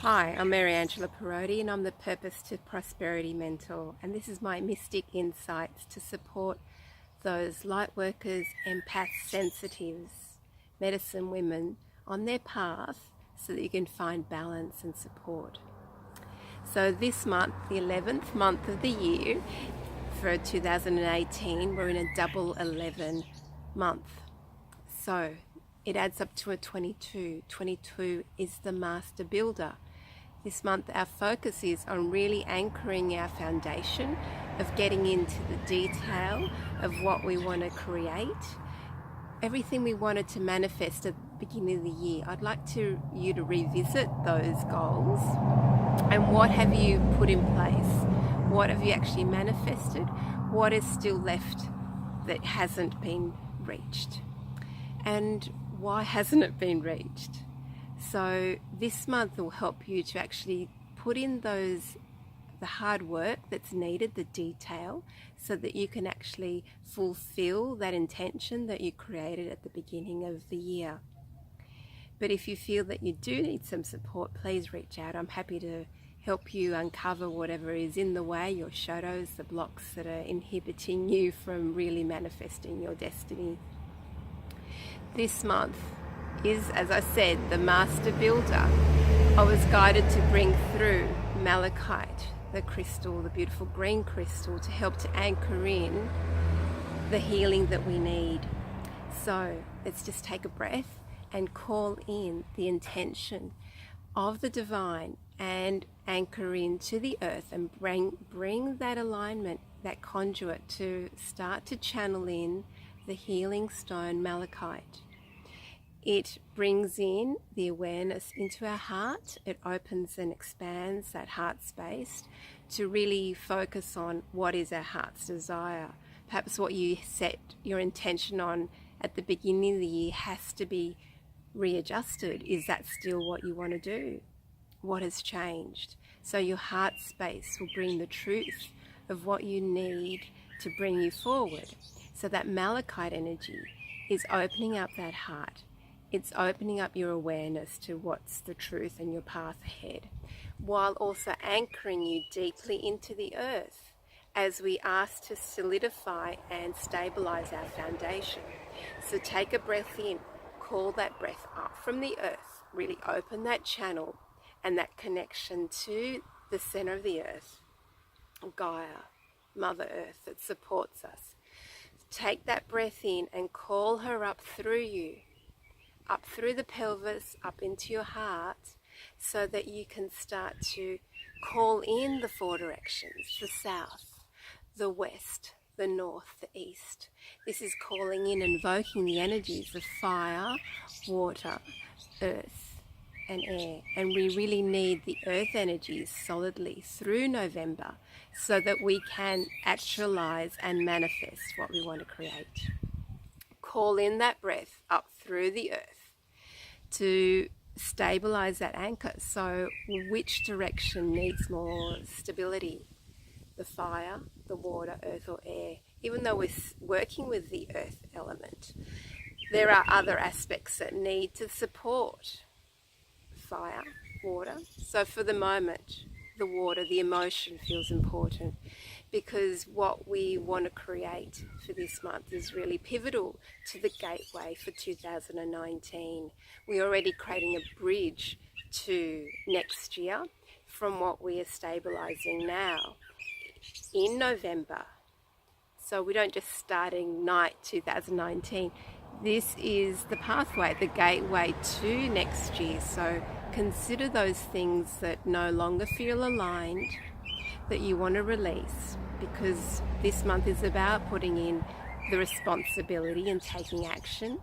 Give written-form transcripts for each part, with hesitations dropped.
Hi, I'm Mary Angela Perotti and I'm the Purpose to Prosperity Mentor, and this is my Mystic Insights to support those light workers, empaths, sensitives, medicine women on their path so that you can find balance and support. So this month, the 11th month of the year for 2018, we're in a double 11 month. So it adds up to a 22. 22 is the master builder. This month our focus is on really anchoring our foundation of getting into the detail of what we want to create. Everything we wanted to manifest at the beginning of the year, I'd like you to revisit those goals and what have you put in place? What have you actually manifested? What is still left that hasn't been reached? And why hasn't it been reached? So this month will help you to actually put in the hard work that's needed, the detail, so that you can actually fulfill that intention that you created at the beginning of the year. But if you feel that you do need some support, please reach out. I'm happy to help you uncover whatever is in the way, your shadows, the blocks that are inhibiting you from really manifesting your destiny. This month is, as I said, the master builder. I was guided to bring through malachite, the crystal, the beautiful green crystal, to help to anchor in the healing that we need. So let's just take a breath and call in the intention of the divine and anchor into the earth and bring that alignment, that conduit, to start to channel in the healing stone malachite. It brings in the awareness into our heart. It opens and expands that heart space to really focus on what is our heart's desire. Perhaps what you set your intention on at the beginning of the year has to be readjusted. Is that still what you want to do? What has changed? So your heart space will bring the truth of what you need to bring you forward. So that malachite energy is opening up that heart. It's opening up your awareness to what's the truth and your path ahead, while also anchoring you deeply into the earth as we ask to solidify and stabilize our foundation. So take a breath in, call that breath up from the earth, really open that channel and that connection to the center of the earth, Gaia, Mother Earth that supports us. Take that breath in and call her up through you, up through the pelvis, up into your heart, so that you can start to call in the four directions, the south, the west, the north, the east. This is calling in, invoking the energies of fire, water, earth, and air. And we really need the earth energies solidly through November so that we can actualize and manifest what we want to create. Call in that breath up through the earth to stabilize that anchor. So which direction needs more stability? The fire, the water, earth or air? Even though we're working with the earth element, there are other aspects that need to support fire, water. So for the moment, the water, the emotion feels important, because what we want to create for this month is really pivotal to the gateway for 2019. We're already creating a bridge to next year from what we are stabilizing now in November. So we don't just start ignite 2019. This is the pathway, the gateway to next year. So consider those things that no longer feel aligned, that you want to release, because this month is about putting in the responsibility and taking action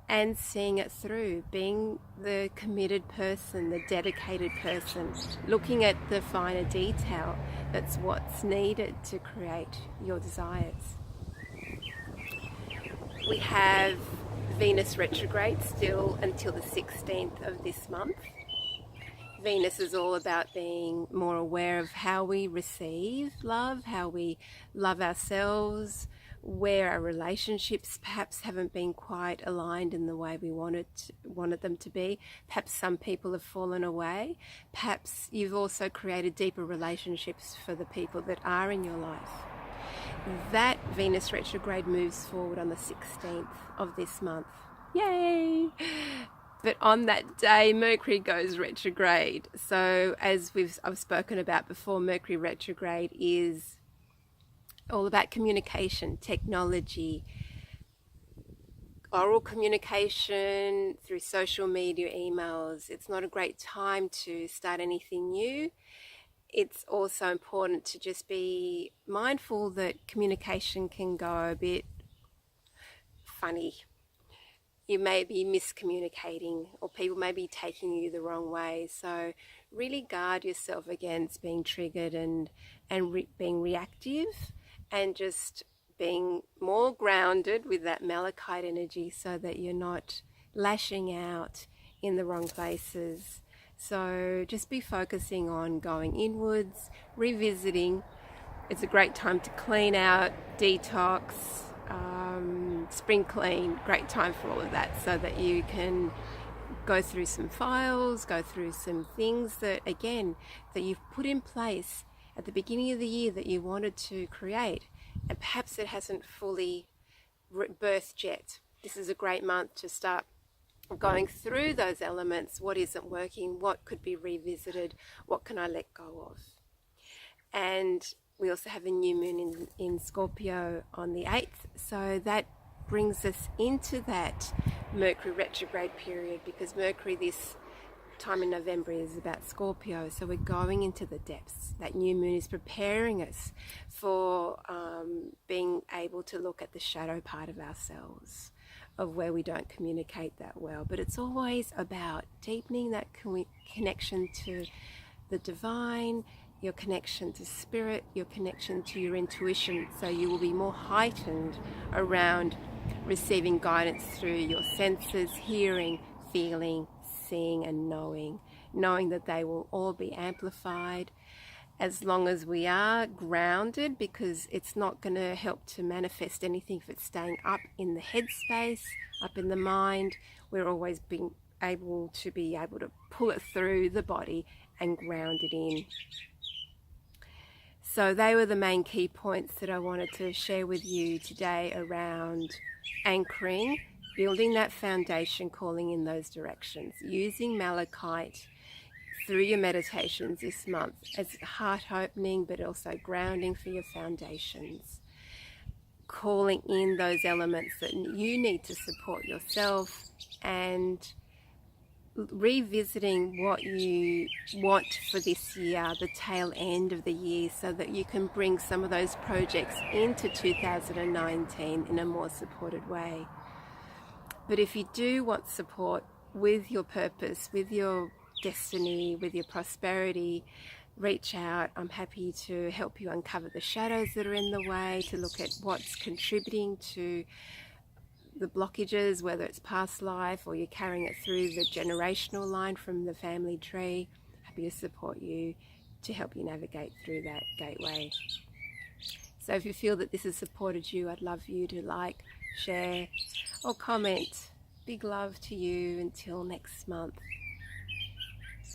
and seeing it through, being the committed person, the dedicated person, looking at the finer detail. That's what's needed to create your desires. We have Venus retrograde still until the 16th of this month. Venus is all about being more aware of how we receive love, how we love ourselves, where our relationships perhaps haven't been quite aligned in the way we wanted them to be. Perhaps some people have fallen away. Perhaps you've also created deeper relationships for the people that are in your life. That Venus retrograde moves forward on the 16th of this month. Yay! But on that day, Mercury goes retrograde. So as I've spoken about before, Mercury retrograde is all about communication, technology, oral communication through social media, emails. It's not a great time to start anything new. It's also important to just be mindful that communication can go a bit funny. You may be miscommunicating, or people may be taking you the wrong way. So really guard yourself against being triggered and being reactive, and just being more grounded with that malachite energy so that you're not lashing out in the wrong places. So just be focusing on going inwards, revisiting. It's a great time to clean out, detox, spring clean. Great time for all of that, so that you can go through some files, go through some things that, again, that you've put in place at the beginning of the year that you wanted to create, and perhaps it hasn't fully birthed yet. This is a great month to start going through those elements. What isn't working? What could be revisited? What can I let go of? And we also have a new moon in Scorpio on the 8th. So that brings us into that Mercury retrograde period, because Mercury this time in November is about Scorpio. So we're going into the depths. That new moon is preparing us for being able to look at the shadow part of ourselves, of where we don't communicate that well. But it's always about deepening that connection to the divine, your connection to spirit, your connection to your intuition, so you will be more heightened around receiving guidance through your senses, hearing, feeling, seeing and knowing that they will all be amplified as long as we are grounded, because it's not going to help to manifest anything if it's staying up in the headspace, up in the mind. We're always being able to pull it through the body and ground it in. So they were the main key points that I wanted to share with you today around anchoring, building that foundation, calling in those directions, using malachite through your meditations this month as heart opening, but also grounding for your foundations, calling in those elements that you need to support yourself, and revisiting what you want for this year, the tail end of the year, so that you can bring some of those projects into 2019 in a more supported way. But if you do want support with your purpose, with your destiny, with your prosperity, reach out. I'm happy to help you uncover the shadows that are in the way, to look at what's contributing to the blockages, whether it's past life or you're carrying it through the generational line from the family tree. Happy to support you to help you navigate through that gateway. So if you feel that this has supported you, I'd love you to like, share or comment. Big love to you until next month.